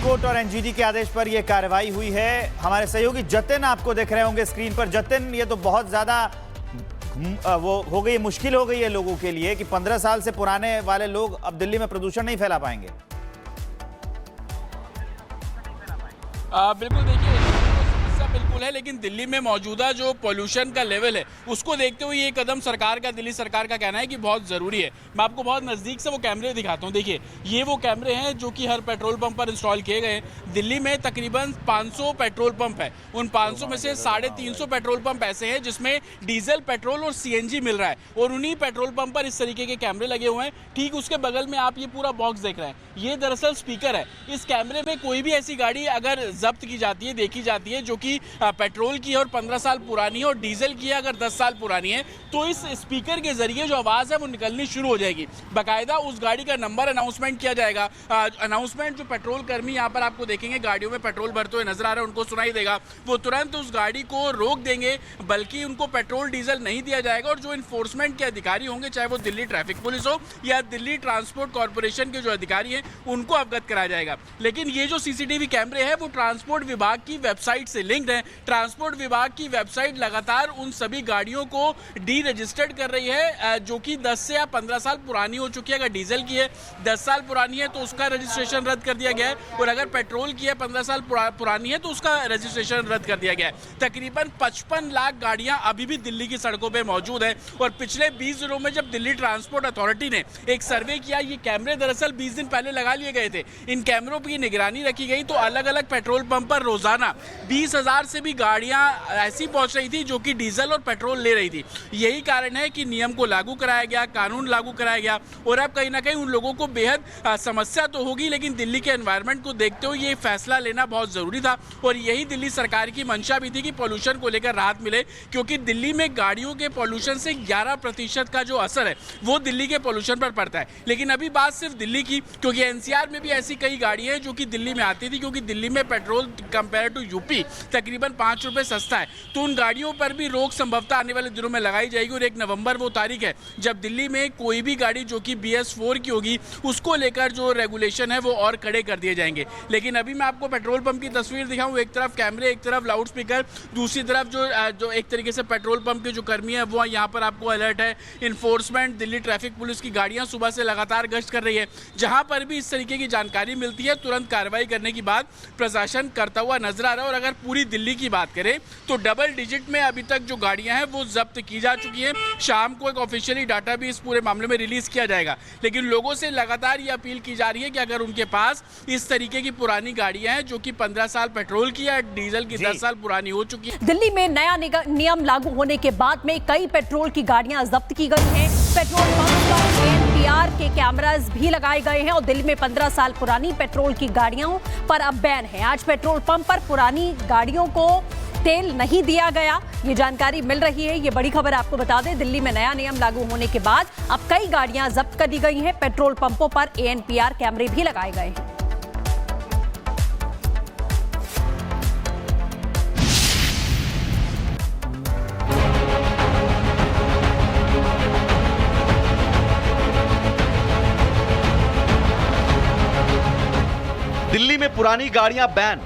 Court और NGT के आदेश पर यह कार्रवाई हुई है। हमारे सहयोगी जतिन आपको देख रहे होंगे स्क्रीन पर। जतिन, ये तो बहुत ज्यादा वो हो गई, मुश्किल हो गई है लोगों के लिए कि 15 साल से पुराने वाले लोग अब दिल्ली में प्रदूषण नहीं फैला पाएंगे। बिल्कुल, देखिए समस्या बिल्कुल है, लेकिन दिल्ली में मौजूदा जो पोल्यूशन का लेवल है उसको देखते हुए ये कदम सरकार का, दिल्ली सरकार का कहना है कि बहुत ज़रूरी है। मैं आपको बहुत नज़दीक से वो कैमरे दिखाता हूँ। देखिए, ये वो कैमरे हैं जो कि हर पेट्रोल पंप पर इंस्टॉल किए गए हैं। दिल्ली में तकरीबन 500 पेट्रोल पंप है। उन 500 में से 350 पेट्रोल पंप ऐसे हैं जिसमें डीजल, पेट्रोल और सीएनजी मिल रहा है, और उन्हीं पेट्रोल पंप पर इस तरीके के कैमरे लगे हुए हैं। ठीक उसके बगल में आप ये पूरा बॉक्स देख रहे हैं, ये दरअसल स्पीकर है। इस कैमरे में कोई भी ऐसी गाड़ी अगर जब्त की जाती है, देखी जाती है, जो कि पेट्रोल की है और 15 साल पुरानी है, और डीजल की है अगर 10 साल पुरानी है, तो इस स्पीकर के जरिए जो आवाज़ है वो निकलनी शुरू हो जाएगी। बाकायदा उस गाड़ी का नंबर अनाउंसमेंट किया जाएगा। अनाउंसमेंट जो पेट्रोल कर्मी यहाँ पर आपको देखेंगे गाड़ियों में पेट्रोल भरते हुए नजर आ रहे हैं, उनको सुनाई देगा। वो तुरंत उस गाड़ी को रोक देंगे, बल्कि उनको पेट्रोल डीजल नहीं दिया जाएगा। और जो इन्फोर्समेंट के अधिकारी होंगे, चाहे वो दिल्ली ट्रैफिक पुलिस हो या दिल्ली ट्रांसपोर्ट कॉर्पोरेशन के जो अधिकारी हैं, उनको अवगत कराया जाएगा। लेकिन ये जो सीसीटीवी कैमरे हैं वो ट्रांसपोर्ट विभाग की वेबसाइट से लिंक्ड है। ट्रांसपोर्ट विभाग की वेबसाइट लगातार उन सभी गाड़ियों को डी रजिस्टर्ड कर रही है जो कि 10 से या 15 साल पुरानी हो चुकी है। अगर डीजल की है 10 साल पुरानी है तो उसका रजिस्ट्रेशन रद्द कर दिया गया है, और अगर पेट्रोल की है 15 साल पुरानी है तो उसका रजिस्ट्रेशन रद्द कर दिया गया है। तकरीबन 55 लाख गाड़ियां अभी भी दिल्ली की सड़कों पर मौजूद है। और पिछले 20 दिनों में जब दिल्ली ट्रांसपोर्ट अथॉरिटी ने एक सर्वे किया, ये कैमरे दरअसल 20 दिन पहले लगा लिए गए थे, इन कैमरों की निगरानी रखी गई, तो अलग अलग पेट्रोल पंप पर रोजाना 20,000 से भी गाड़ियां ऐसी पहुंच रही थी जो कि डीजल और पेट्रोल ले रही थी। यही कारण है कि नियम को लागू कराया गया, कानून लागू कराया गया, और अब कहीं ना कहीं उन लोगों को बेहद समस्या तो होगी, लेकिन दिल्ली के एनवायरनमेंट को देखते हुए ये फैसला लेना बहुत जरूरी था। और यही दिल्ली सरकार की मंशा भी थी कि पोल्यूशन को लेकर राहत मिले, क्योंकि दिल्ली में गाड़ियों के पोल्यूशन से 11% का जो असर है वो दिल्ली के पोल्यूशन पर पड़ता है। लेकिन अभी बात सिर्फ दिल्ली की, क्योंकि एनसीआर में भी ऐसी कई गाड़ियां हैं जो कि दिल्ली में आती थी, क्योंकि दिल्ली में पेट्रोल कंपेयर टू यूपी तकरीबन 5 रुपए सस्ता है, तो उन गाड़ियों पर भी रोक संभवतः आने वाले दिनों में लगाई जाएगी। और 1 नवंबर वो तारीख है जब दिल्ली में कोई भी गाड़ी जो कि BS4 की होगी, उसको लेकर जो रेगुलेशन है वो और कड़े कर दिए जाएंगे। लेकिन अभी मैं आपको पेट्रोल पंप की तस्वीर दिखाऊं, एक तरफ कैमरे, एक तरफ लाउड स्पीकर, दूसरी तरफ जो एक तरीके से पेट्रोल पंप के जो कर्मी है वो यहाँ पर आपको अलर्ट है। इन्फोर्समेंट, दिल्ली ट्रैफिक पुलिस की गाड़ियाँ सुबह से लगातार गश्त कर रही है। जहाँ पर भी इस तरीके की जानकारी मिलती है तुरंत कार्रवाई करने की बात प्रशासन करता हुआ नजर आ रहा है। और अगर पूरी दिल्ली की बात करें तो डबल डिजिट में अभी तक जो गाड़ियां हैं वो जब्त की जा चुकी हैं। शाम को एक ऑफिशियली डाटा भी इस पूरे मामले में रिलीज किया जाएगा। लेकिन लोगों से लगातार ये अपील की जा रही है कि अगर उनके पास इस तरीके की पुरानी गाड़ियां हैं जो कि 15 साल पेट्रोल की या डीजल की 10 साल पुरानी हो चुकी है। दिल्ली में नया नियम लागू होने के बाद में कई पेट्रोल की गाड़ियां जब्त की गई हैं। पेट्रोल पंप पर ANPR के कैमरास भी लगाए गए हैं, और दिल्ली में 15 साल पुरानी पेट्रोल की गाड़ियों पर अब बैन है। आज पेट्रोल पंप पर पुरानी गाड़ियों को तेल नहीं दिया गया, ये जानकारी मिल रही है। ये बड़ी खबर आपको बता दें, दिल्ली में नया नियम लागू होने के बाद अब कई गाड़ियां जब्त कर दी गई हैं। पेट्रोल पंपों पर ANPR कैमरे भी लगाए गए हैं। दिल्ली में पुरानी गाड़ियां बैन,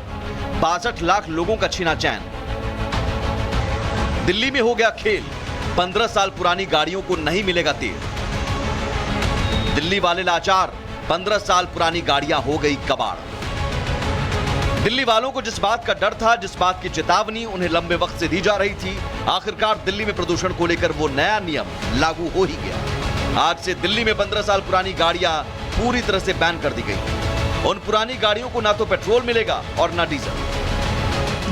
62 लाख लोगों का छीना चैन। दिल्ली में हो गया खेल, 15 साल पुरानी गाड़ियों को नहीं मिलेगा तेल। दिल्ली वाले लाचार, 15 साल पुरानी गाड़ियां हो गई कबाड़। दिल्ली वालों को जिस बात का डर था, जिस बात की चेतावनी उन्हें लंबे वक्त से दी जा रही थी, आखिरकार दिल्ली में प्रदूषण को लेकर वो नया नियम लागू हो ही गया। आज से दिल्ली में 15 साल पुरानी गाड़ियां पूरी तरह से बैन कर दी गई। उन पुरानी गाड़ियों को ना तो पेट्रोल मिलेगा और ना डीजल।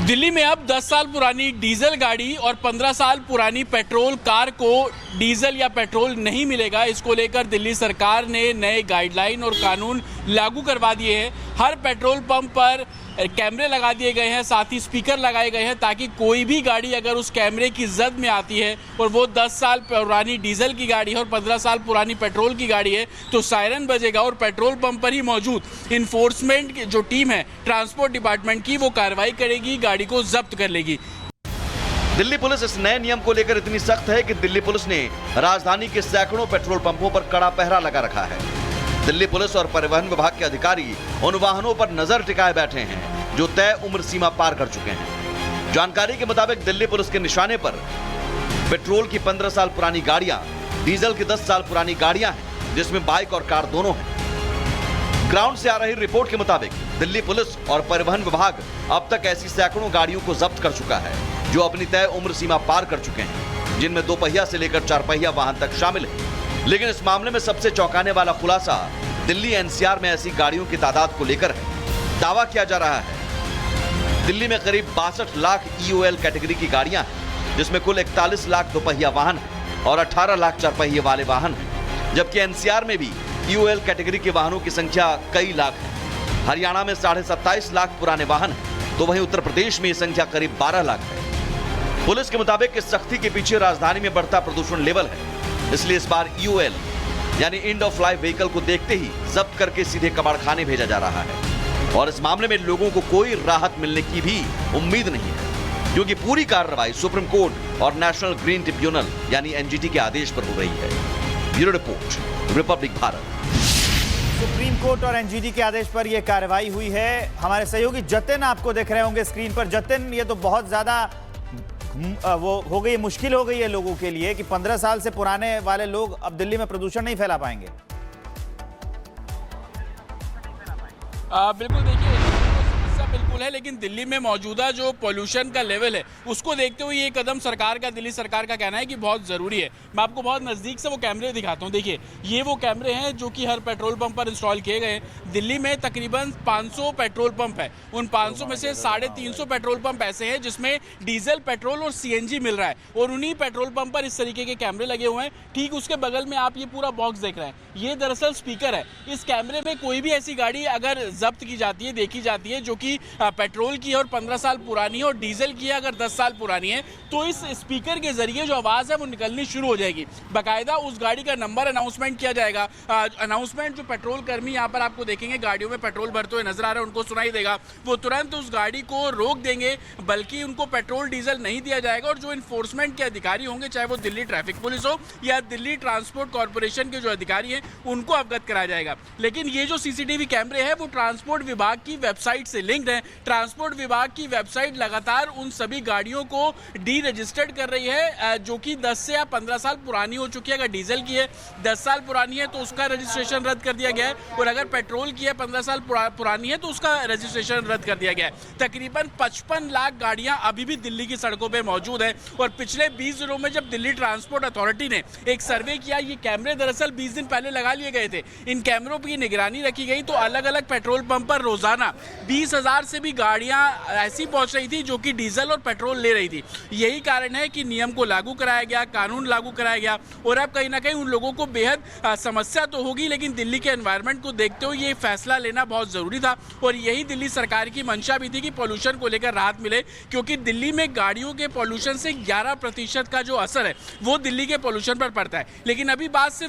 दिल्ली में अब 10 साल पुरानी डीजल गाड़ी और 15 साल पुरानी पेट्रोल कार को डीजल या पेट्रोल नहीं मिलेगा। इसको लेकर दिल्ली सरकार ने नए गाइडलाइन और कानून लागू करवा दिए हैं। हर पेट्रोल पंप पर कैमरे लगा दिए गए हैं, साथ ही स्पीकर लगाए गए हैं, ताकि कोई भी गाड़ी अगर उस कैमरे की जद में आती है और वो 10 साल पुरानी डीजल की गाड़ी है और 15 साल पुरानी पेट्रोल की गाड़ी है, तो सायरन बजेगा और पेट्रोल पंप पर ही मौजूद इन्फोर्समेंट जो टीम है ट्रांसपोर्ट डिपार्टमेंट की, वो कार्रवाई करेगी, गाड़ी को जब्त कर लेगी। दिल्ली पुलिस इस नए नियम को लेकर इतनी सख्त है कि दिल्ली पुलिस ने राजधानी के सैकड़ों पेट्रोल पंपों पर कड़ा पहरा लगा रखा है। दिल्ली पुलिस और परिवहन विभाग के अधिकारी उन वाहनों पर नजर टिकाए बैठे हैं जो तय उम्र सीमा पार कर चुके हैं। जानकारी के मुताबिक दिल्ली पुलिस के निशाने पर पेट्रोल की 15 साल पुरानी गाड़ियां, डीजल की 10 साल पुरानी गाड़ियां हैं, जिसमें बाइक और कार दोनों हैं। ग्राउंड से आ रही रिपोर्ट के मुताबिक दिल्ली पुलिस और परिवहन विभाग अब तक ऐसी सैकड़ों गाड़ियों को जब्त कर चुका है जो अपनी तय उम्र सीमा पार कर चुके हैं, जिनमें 2 पहिया से लेकर 4 पहिया वाहन तक शामिल है। लेकिन इस मामले में सबसे चौंकाने वाला खुलासा दिल्ली एनसीआर में ऐसी गाड़ियों की तादाद को लेकर है। दावा किया जा रहा है दिल्ली में करीब 62 लाख EOL कैटेगरी की गाड़ियां हैं, जिसमें कुल 41 लाख 2 पहिया वाहन है और 18 लाख 4 पहिए वाले वाहन हैं, जबकि एनसीआर में भी EOL कैटेगरी के वाहनों की संख्या कई लाख है। हरियाणा में 27.5 लाख पुराने वाहन हैं, तो वहीं उत्तर प्रदेश में ये संख्या करीब 12 लाख है। पुलिस के मुताबिक इस सख्ती के पीछे राजधानी में बढ़ता प्रदूषण लेवल है, इसलिए इस बार EOL यानी एंड ऑफ लाइफ व्हीकल को देखते ही जब्त करके सीधे कबाड़खाने भेजा जा रहा है। और इस मामले में लोगों को कोई राहत मिलने की भी उम्मीद नहीं है, क्योंकि पूरी कार्रवाई सुप्रीम कोर्ट और नेशनल ग्रीन ट्रिब्यूनल यानी NGT के आदेश पर हो रही है। Bureau report, Republic Bharat. Supreme court और NGT के आदेश पर यह कार्रवाई हुई है। हमारे सहयोगी जतिन आपको देख रहे होंगे स्क्रीन पर। जतिन, ये तो बहुत ज्यादा वो हो गई, मुश्किल हो गई है लोगों के लिए कि 15 साल से पुराने वाले लोग अब दिल्ली में प्रदूषण नहीं फैला पाएंगे। बिल्कुल, देखिए समस्या बिल्कुल है, लेकिन दिल्ली में मौजूदा जो पोल्यूशन का लेवल है उसको देखते हुए ये कदम दिल्ली सरकार का कहना है कि बहुत ज़रूरी है। मैं आपको बहुत नज़दीक से वो कैमरे दिखाता हूँ। देखिए, ये वो कैमरे हैं जो कि हर पेट्रोल पंप पर इंस्टॉल किए गए हैं। दिल्ली में तकरीबन 500 पेट्रोल पंप है। उन 500 में से 350 पेट्रोल पंप ऐसे हैं जिसमें डीजल, पेट्रोल और CNG मिल रहा है, और उन्हीं पेट्रोल पंप पर इस तरीके के कैमरे लगे हुए हैं। ठीक उसके बगल में आप ये पूरा बॉक्स देख रहे हैं, ये दरअसल स्पीकर है। इस कैमरे में कोई भी ऐसी गाड़ी अगर जब्त की जाती है, देखी जाती है, जो कि पेट्रोल की है और 15 साल पुरानी है, और डीजल की है अगर 10 साल पुरानी है, तो इस स्पीकर के जरिए जो आवाज़ है वो निकलनी शुरू हो जाएगी। बाकायदा उस गाड़ी का नंबर अनाउंसमेंट किया जाएगा। अनाउंसमेंट जो पेट्रोल कर्मी यहाँ पर आपको देखेंगे गाड़ियों में पेट्रोल भरते हुए नजर आ रहे हैं, उनको सुनाई देगा। वो तुरंत उस गाड़ी को रोक देंगे, बल्कि उनको पेट्रोल डीजल नहीं दिया जाएगा। और जो इन्फोर्समेंट के अधिकारी होंगे, चाहे वो दिल्ली ट्रैफिक पुलिस हो या दिल्ली ट्रांसपोर्ट कॉर्पोरेशन के जो अधिकारी हैं, उनको अवगत कराया जाएगा। लेकिन ये जो CCTV कैमरे हैं वो ट्रांसपोर्ट विभाग की वेबसाइट से लिंक्ड है। ट्रांसपोर्ट विभाग की वेबसाइट लगातार उन सभी गाड़ियों को डी रजिस्टर्ड कर रही है जो कि 10 से या 15 साल पुरानी हो चुकी है। अगर डीजल की है 10 साल पुरानी है तो उसका रजिस्ट्रेशन रद्द कर दिया गया है, और अगर पेट्रोल की है 15 साल पुरानी है तो उसका रजिस्ट्रेशन रद्द कर दिया गया है। तकरीबन 55 लाख गाड़ियां अभी भी दिल्ली की सड़कों पर मौजूद है। और पिछले 20 दिनों में जब दिल्ली ट्रांसपोर्ट अथॉरिटी ने एक सर्वे किया, ये कैमरे दरअसल 20 दिन पहले लगा लिए गए थे, इन कैमरों की निगरानी रखी गई, तो अलग अलग पेट्रोल पंप पर रोजाना 20,000 से भी गाड़ियां ऐसी पहुंच रही थी जो कि डीजल और पेट्रोल ले रही थी। यही कारण है कि नियम को लागू कराया गया, कानून लागू कराया गया, और अब कहीं ना कहीं उन लोगों को बेहद समस्या तो होगी, लेकिन दिल्ली के एनवायरनमेंट को देखते हुए ये फैसला लेना बहुत जरूरी था। और यही दिल्ली सरकार की मंशा भी थी कि पोल्यूशन को लेकर राहत मिले, क्योंकि दिल्ली में गाड़ियों के पोल्यूशन से 11% का जो असर है वो दिल्ली के पोल्यूशन पर पड़ता है। लेकिन अभी बात सिर्फ